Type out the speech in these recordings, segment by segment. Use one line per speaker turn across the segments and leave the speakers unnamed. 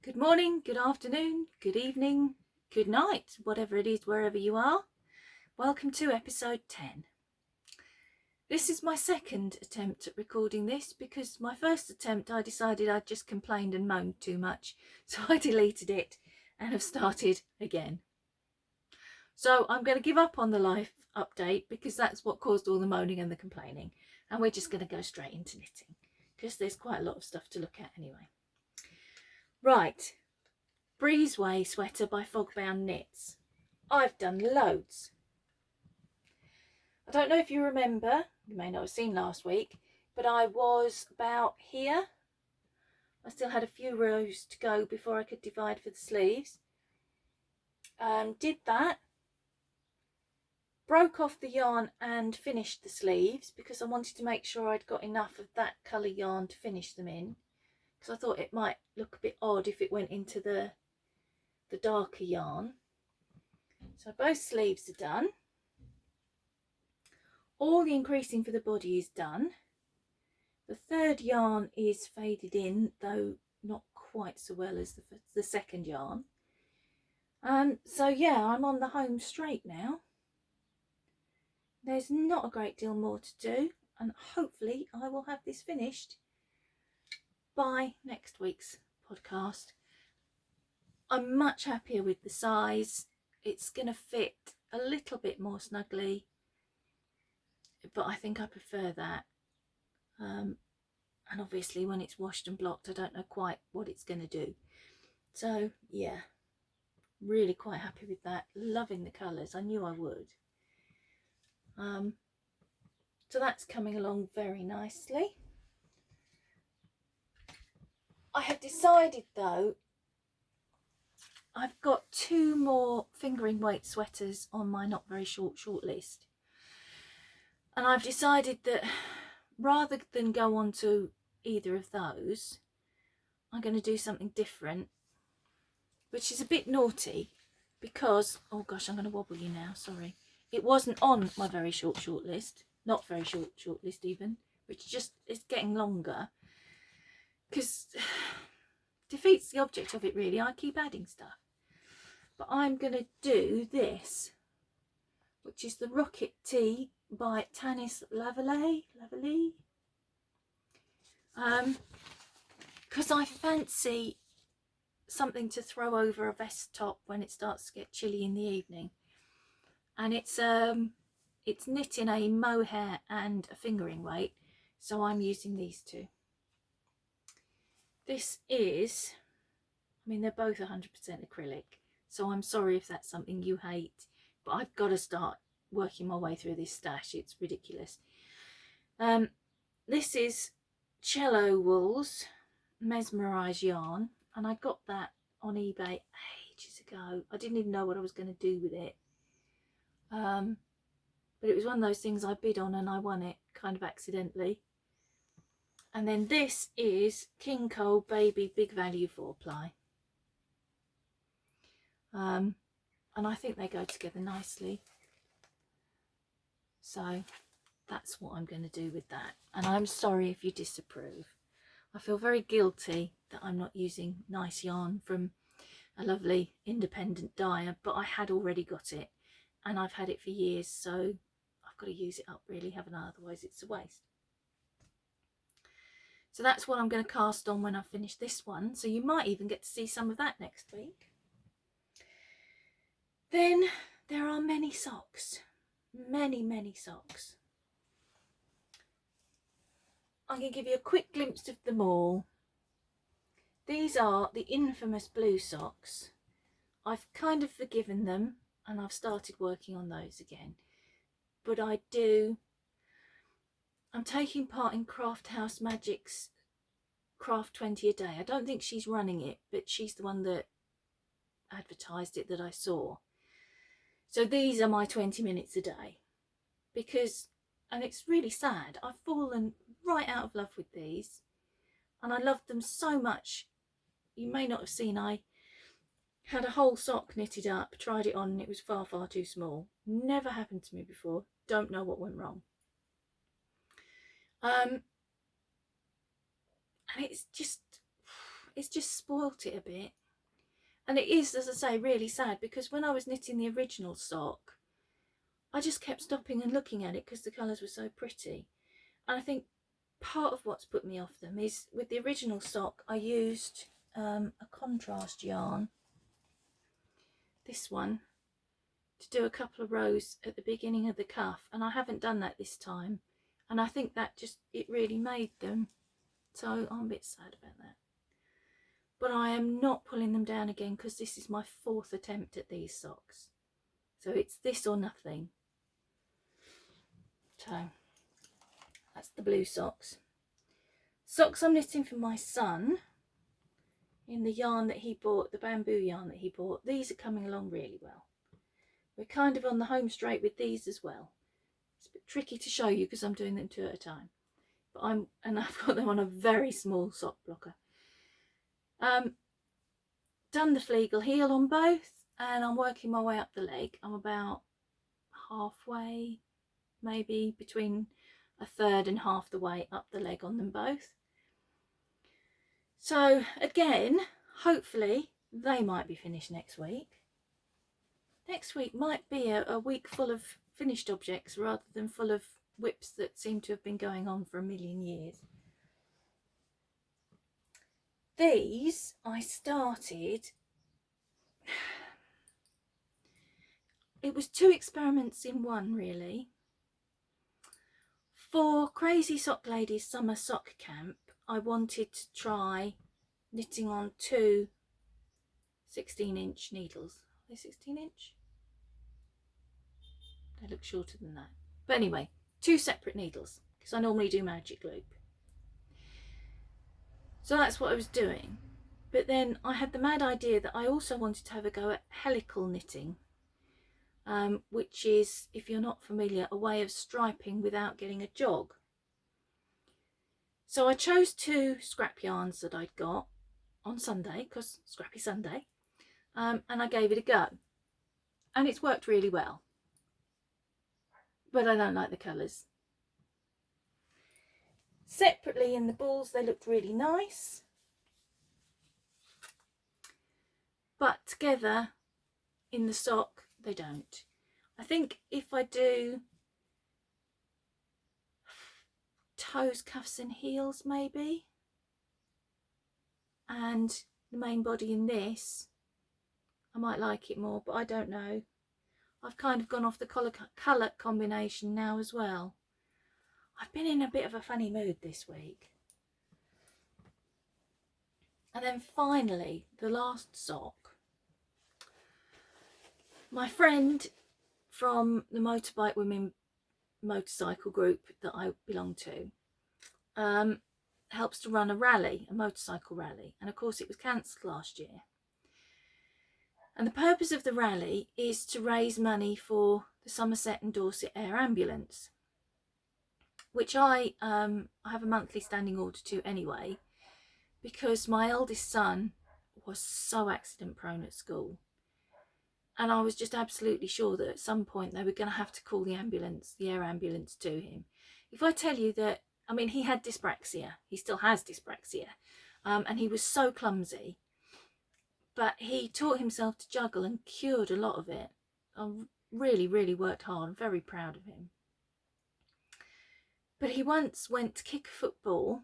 Good morning, good afternoon, good evening, good night, whatever it is, wherever you are. Welcome to episode 10. This is my second attempt at recording this because my first attempt I decided I'd just complained and moaned too much, so I deleted it and have started again. So I'm going to give up on the life update because that's what caused all the moaning and the complaining, and we're just going to go straight into knitting because there's quite a lot of stuff to look at anyway. Right. Breezeway Sweater by Fogbound Knits. I've done loads. I don't know if you remember, you may not have seen last week, but I was about here. I still had a few rows to go before I could divide for the sleeves. Did that. Broke off the yarn and finished the sleeves because I wanted to make sure I'd got enough of that colour yarn to finish them in, because I thought it might look a bit odd if it went into the darker yarn. So both sleeves are done. All the increasing for the body is done. The third yarn is faded in, though not quite so well as the second yarn. So yeah, I'm on the home straight now. There's not a great deal more to do, and hopefully I will have this finished by next week's podcast. I'm much happier with the size. It's going to fit a little bit more snugly, but I think I prefer that. And obviously when it's washed and blocked, I don't know quite what it's going to do. So yeah, really quite happy with that. Loving the colours. I knew I would. So that's coming along very nicely. I have decided though, I've got 2 more fingering weight sweaters on my not very short list, and I've decided that rather than go on to either of those, I'm going to do something different, which is a bit naughty because, oh gosh, I'm going to wobble you now, sorry. It wasn't on my very short list, not very short list even, which just is getting longer because defeats the object of it really. I keep adding stuff. But I'm going to do this, which is the Rocket Tea by Tanis Lavallee. Because I fancy something to throw over a vest top when it starts to get chilly in the evening. And it's knit in a mohair and a fingering weight, so I'm using these two. This is, I mean, they're both 100% acrylic, so I'm sorry if that's something you hate, but I've got to start working my way through this stash. It's ridiculous. This is Cello Wools Mesmerise yarn, and I got that on eBay ages ago. I didn't even know what I was going to do with it. But it was one of those things I bid on and I won it kind of accidentally. And then this is King Cowl Baby Big Value 4-ply. And I think they go together nicely. So that's what I'm going to do with that. And I'm sorry if you disapprove. I feel very guilty that I'm not using nice yarn from a lovely independent dyer, but I had already got it and I've had it for years, so I've got to use it up really, haven't I? Otherwise it's a waste. So that's what I'm going to cast on when I finish this one. So you might even get to see some of that next week. Then there are many socks. Many socks. I'm going to give you a quick glimpse of them all. These are the infamous blue socks. I've kind of forgiven them and I've started working on those again. But I'm taking part in Craft House Magic's Craft 20 a day. I don't think she's running it, but she's the one that advertised it that I saw. So these are my 20 minutes a day because, and it's really sad, I've fallen right out of love with these and I loved them so much. You may not have seen, I had a whole sock knitted up, tried it on and it was far too small. Never happened to me before. Don't know what went wrong. And it's just, it's just spoilt it a bit. And it is, as I say, really sad, because when I was knitting the original sock, I just kept stopping and looking at it because the colours were so pretty. And I think part of what's put me off them is with the original sock I used a contrast yarn, this one, to do a couple of rows at the beginning of the cuff, and I haven't done that this time, and I think that just, it really made them, so I'm a bit sad about that. But I am not pulling them down again because this is my 4th attempt at these socks, so it's this or nothing. So that's the blue socks. Socks I'm knitting for my son in the yarn that he bought, the bamboo yarn that he bought. These are coming along really well. We're kind of on the home straight with these as well. It's a bit tricky to show you because I'm doing them 2 at a time, but I've got them on a very small sock blocker. Done the Fleegle heel on both, and I'm working my way up the leg. I'm about halfway, maybe between a third and half the way up the leg on them both. So again, hopefully they might be finished next week. Next week might be a week full of finished objects rather than full of whips that seem to have been going on for a million years. These I started, it was 2 experiments in one really. For Crazy Sock Lady's summer sock camp, I wanted to try knitting on 2 16-inch needles. Are they 16-inch? They look shorter than that. But anyway, 2 separate needles, because I normally do magic loop. So that's what I was doing. But then I had the mad idea that I also wanted to have a go at helical knitting, which is, if you're not familiar, a way of striping without getting a jog. So I chose 2 scrap yarns that I'd got on Sunday, because Scrappy Sunday, and I gave it a go. And it's worked really well. But I don't like the colours. Separately in the balls they looked really nice, but together in the sock they don't. I think if I do toes, cuffs and heels maybe, and the main body in this, I might like it more, but I don't know. I've kind of gone off the colour combination now as well. I've been in a bit of a funny mood this week. And then finally, the last sock. My friend from the Motorbike Women motorcycle group that I belong to helps to run a rally, a motorcycle rally. And of course it was cancelled last year. And the purpose of the rally is to raise money for the Somerset and Dorset Air Ambulance, which I have a monthly standing order to anyway, because my eldest son was so accident prone at school, and I was just absolutely sure that at some point they were going to have to call the ambulance, the air ambulance, to him. If I tell you that, I mean, he had dyspraxia, he still has dyspraxia, and he was so clumsy, but he taught himself to juggle and cured a lot of it. I really, really worked hard. I'm very proud of him. But he once went to kick a football,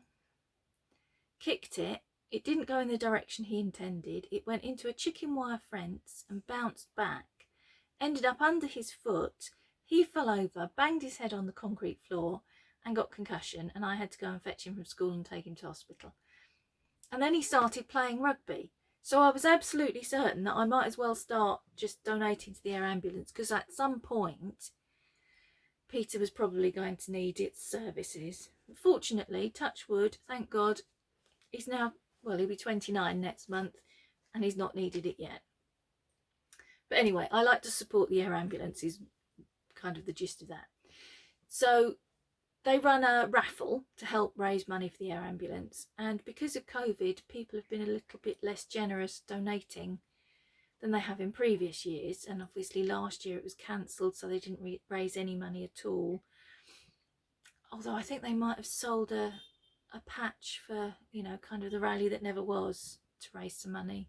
kicked it, it didn't go in the direction he intended, it went into a chicken wire fence and bounced back, ended up under his foot, he fell over, banged his head on the concrete floor and got concussion, and I had to go and fetch him from school and take him to hospital. And then he started playing rugby. So I was absolutely certain that I might as well start just donating to the air ambulance, because at some point Peter was probably going to need its services. Fortunately, touch wood, thank God, he's now, well, he'll be 29 next month and he's not needed it yet. But anyway, I like to support the air ambulance, is kind of the gist of that. So they run a raffle to help raise money for the air ambulance, and because of COVID, people have been a little bit less generous donating than they have in previous years, and obviously last year it was cancelled, so they didn't raise any money at all. Although I think they might have sold a patch for, you know, kind of the rally that never was. to raise some money.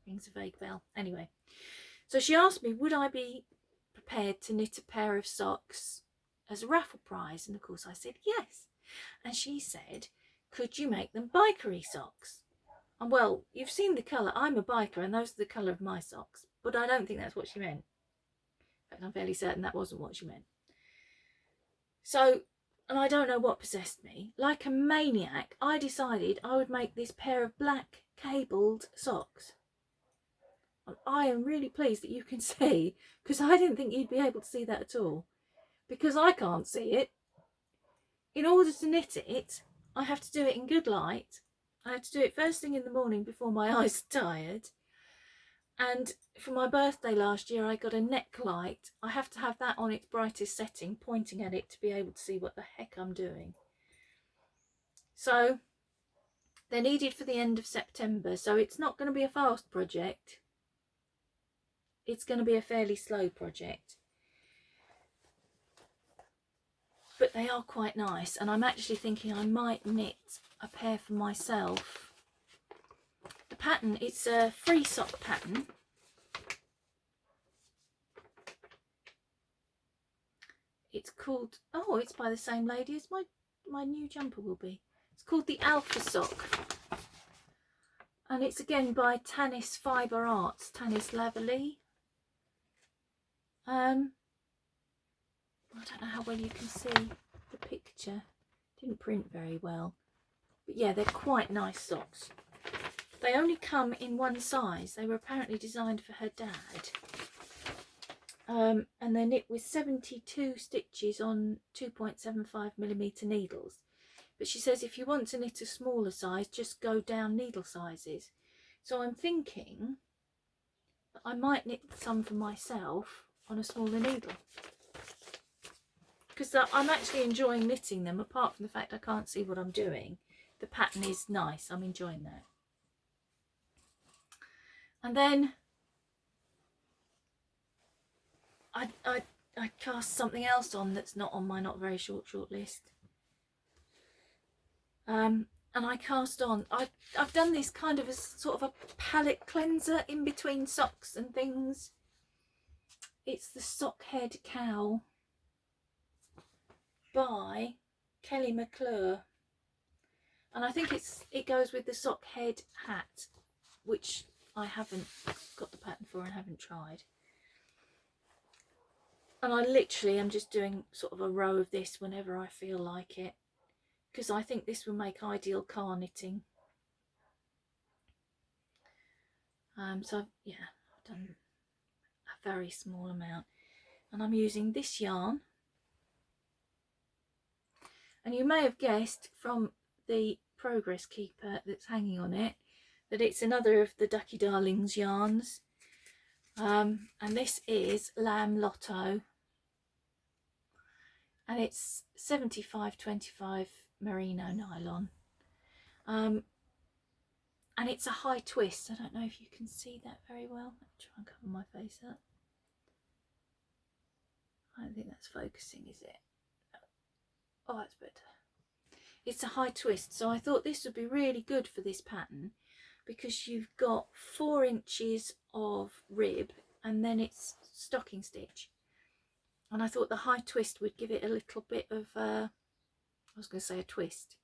Rings a vague bell. Anyway, so she asked me, would I be prepared to knit a pair of socks as a raffle prize? And of course I said yes. And she said, could you make them bikery socks? And well, you've seen the colour. I'm a biker and those are the colour of my socks. But I don't think that's what she meant. In fact, I'm fairly certain that wasn't what she meant. So, and I don't know what possessed me. Like a maniac, I decided I would make this pair of black cabled socks. And I am really pleased that you can see, because I didn't think you'd be able to see that at all. Because I can't see it. In order to knit it, I have to do it in good light. I have to do it first thing in the morning before my eyes are tired. And for my birthday last year, I got a neck light. I have to have that on its brightest setting, pointing at it to be able to see what the heck I'm doing. So they're needed for the end of September. So it's not going to be a fast project. It's going to be a fairly slow project. But they are quite nice. And I'm actually thinking I might knit a pair for myself. The pattern, it's a free sock pattern. It's called, oh, it's by the same lady as my new jumper will be. It's called the Alpha Sock. And it's again by Tanis Fibre Arts, Tanis Laverly. I don't know how well you can see the picture. Didn't print very well. But yeah, they're quite nice socks. They only come in one size. They were apparently designed for her dad. And they're knit with 72 stitches on 2.75mm needles. But she says if you want to knit a smaller size, just go down needle sizes. So I'm thinking that I might knit some for myself on a smaller needle. Because I'm actually enjoying knitting them, apart from the fact I can't see what I'm doing. The pattern is nice. I'm enjoying that. And then I cast something else on that's not on my not very short list. And I cast on, I've done this kind of a sort of a palette cleanser in between socks and things. It's the Sock Head Cowl by Kelly McClure. And I think it goes with the Sock Head hat, which I haven't got the pattern for and haven't tried. And I literally am just doing sort of a row of this whenever I feel like it, because I think this will make ideal car knitting. So yeah, I've done a very small amount, and I'm using this yarn. And you may have guessed from the Progress Keeper that's hanging on it that it's another of the Ducky Darlings yarns. And this is Lamb Lotto. And it's 75/25 merino nylon. And it's a high twist. I don't know if you can see that very well. I'll try and cover my face up. I don't think that's focusing, is it? Oh, that's better. It's a high twist, so I thought this would be really good for this pattern because you've got 4 inches of rib and then it's stocking stitch. And I thought the high twist would give it a little bit of, I was going to say a twist,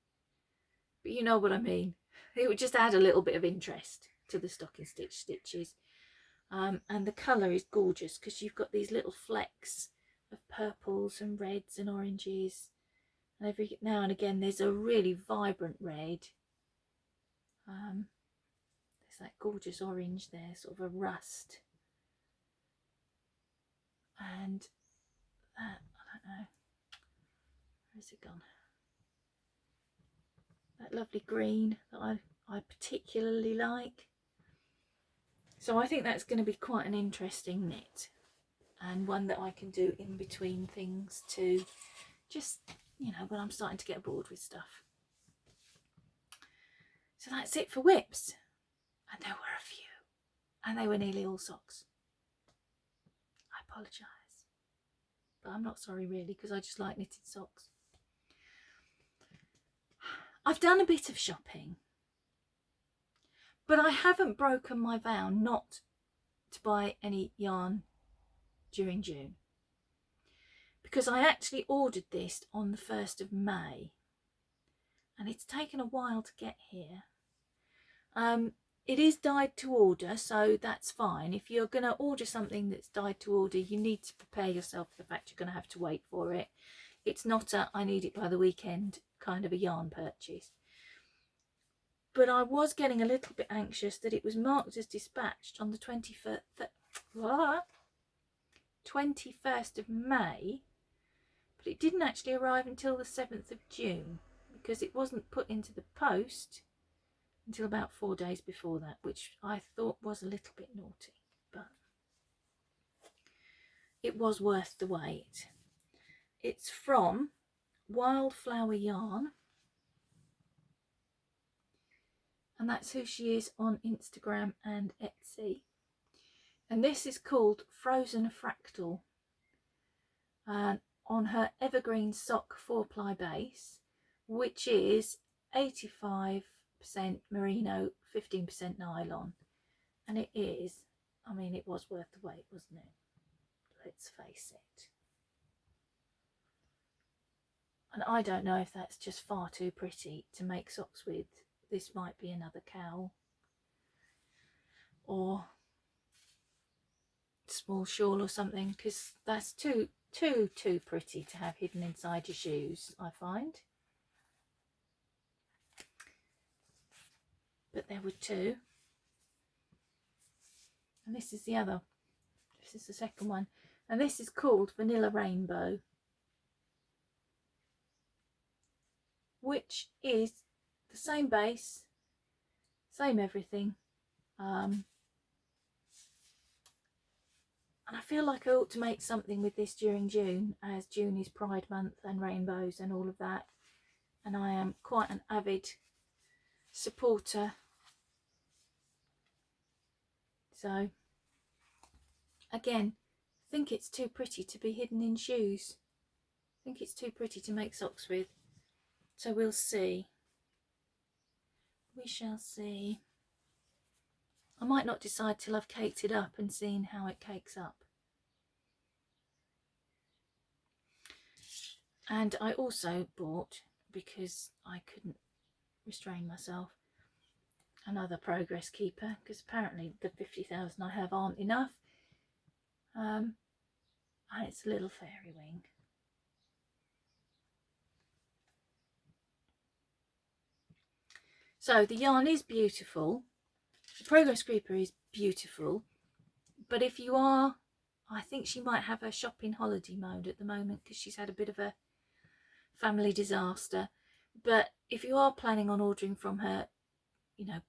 but you know what I mean. It would just add a little bit of interest to the stocking stitch stitches. And the colour is gorgeous because you've got these little flecks of purples and reds and oranges. And every now and again there's a really vibrant red. There's that gorgeous orange there, sort of a rust. And that, I don't know, where's it gone? That lovely green that I particularly like. So I think that's going to be quite an interesting knit, and one that I can do in between things to just, you know, when I'm starting to get bored with stuff. So that's it for whips. And there were a few, and they were nearly all socks. I apologise, but I'm not sorry really, because I just like knitted socks. I've done a bit of shopping, But I haven't broken my vow not to buy any yarn during June, because I actually ordered this on the 1st of May and it's taken a while to get here. It is dyed to order, so that's fine. If you're going to order something that's dyed to order, you need to prepare yourself for the fact you're going to have to wait for it. It's not a I need it by the weekend kind of a yarn purchase. But I was getting a little bit anxious that it was marked as dispatched on the 21st of May, but it didn't actually arrive until the 7th of June because it wasn't put into the post until about 4 days before that, which I thought was a little bit naughty, but it was worth the wait. It's from Wildflower Yarn, and that's who she is on Instagram and Etsy. And this is called Frozen Fractal, on her Evergreen Sock 4-ply base, which is 85% merino, 15% nylon. And it is, I mean, it was worth the wait, wasn't it? Let's face it. And I don't know if that's just far too pretty to make socks with. This might be another cowl or small shawl or something, because that's too pretty to have hidden inside your shoes, I find. But there were two, and this is the other. This is the second one, and this is called Vanilla Rainbow, which is the same base, same everything, and I feel like I ought to make something with this during June, as June is Pride Month and rainbows and all of that, and I am quite an avid supporter. So again, I think it's too pretty to be hidden in shoes. I think it's too pretty to make socks with. So we'll see. We shall see. I might not decide till I've caked it up and seen how it cakes up. And I also bought, because I couldn't restrain myself, another progress keeper, because apparently the 50,000 I have aren't enough. And it's a little fairy wing. So the yarn is beautiful. The progress creeper is beautiful. But if you are, I think she might have her shopping holiday mode at the moment because she's had a bit of a family disaster. But if you are planning on ordering from her, you know,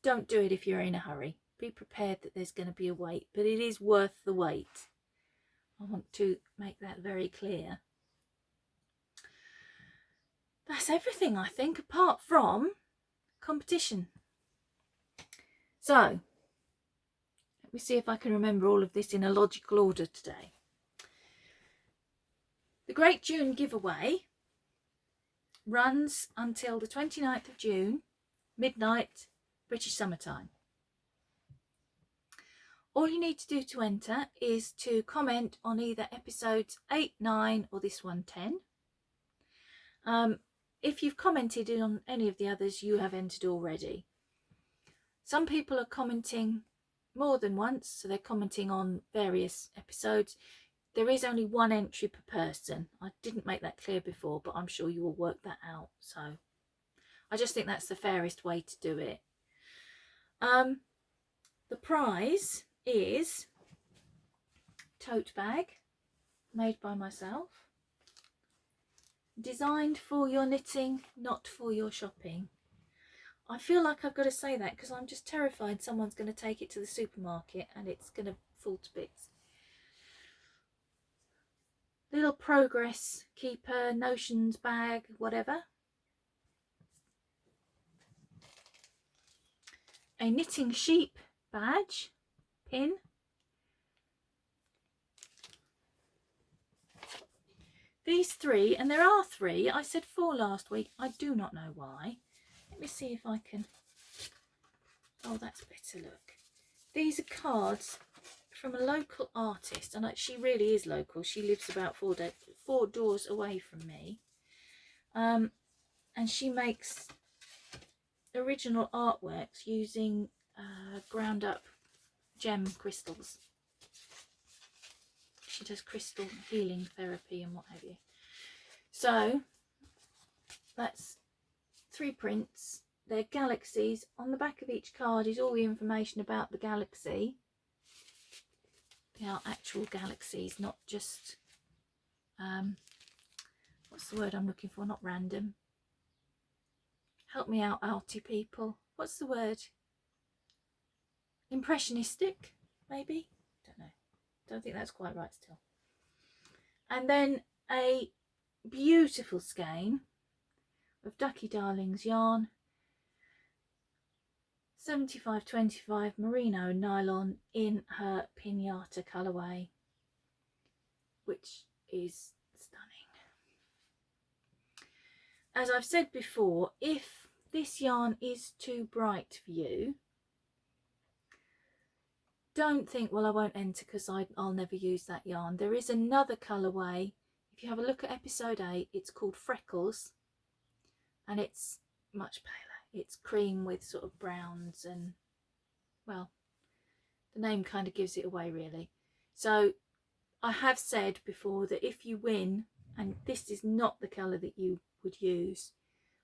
don't do it if you're in a hurry. Be prepared that there's going to be a wait, but it is worth the wait. I want to make that very clear. That's everything, I think, apart from competition. So let me see if I can remember all of this in a logical order today. The Great June giveaway runs until the 29th of June, midnight, British summertime. All you need to do to enter is to comment on either episodes 8, 9 or this one 10. If you've commented on any of the others, you have entered already. Some people are commenting more than once, so they're commenting on various episodes. There is only one entry per person. I didn't make that clear before, but I'm sure you will work that out. So I just think that's the fairest way to do it. The prize is tote bag made by myself, designed for your knitting, not for your shopping. I feel like I've got to say that because I'm just terrified someone's going to take it to the supermarket and it's going to fall to bits. Little progress keeper, notions bag, whatever. A knitting sheep badge, pin. These three, and there are three. I said 4 last week. I do not know why. Let me see if I can Oh, that's better, look. These are cards from a local artist, and she really is local. She lives about four doors away from me. And she makes original artworks using ground up gem crystals. She does crystal healing therapy and what have you. So that's 3 prints. They're galaxies. On the back of each card is all the information about the galaxy. They are actual galaxies, not just what's the word I'm looking for? Not random. Help me out, arty people. What's the word? Impressionistic, maybe? Don't know. Don't think that's quite right still. And then a beautiful skein of Ducky Darling's yarn, 75/25 merino nylon in her pinata colourway, which is stunning. As I've said before, if this yarn is too bright for you, don't think, well, I won't enter because I'll never use that yarn. There is another colourway. If you have a look at episode 8, it's called Freckles, and it's much paler. It's cream with sort of browns, and, well, the name kind of gives it away, really. So I have said before that if you win and this is not the colour that you would use,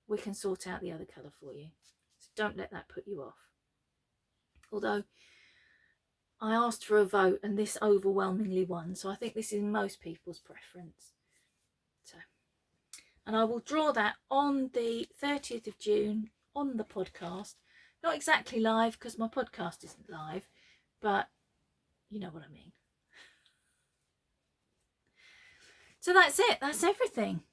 we can sort out the other colour for you. So don't let that put you off. Although I asked for a vote and this overwhelmingly won, so I think this is most people's preference. So, and I will draw that on the 30th of June on the podcast. Not exactly live because my podcast isn't live, but you know what I mean. So that's it. That's everything.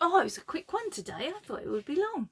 Oh, it was a quick one today. I thought it would be long.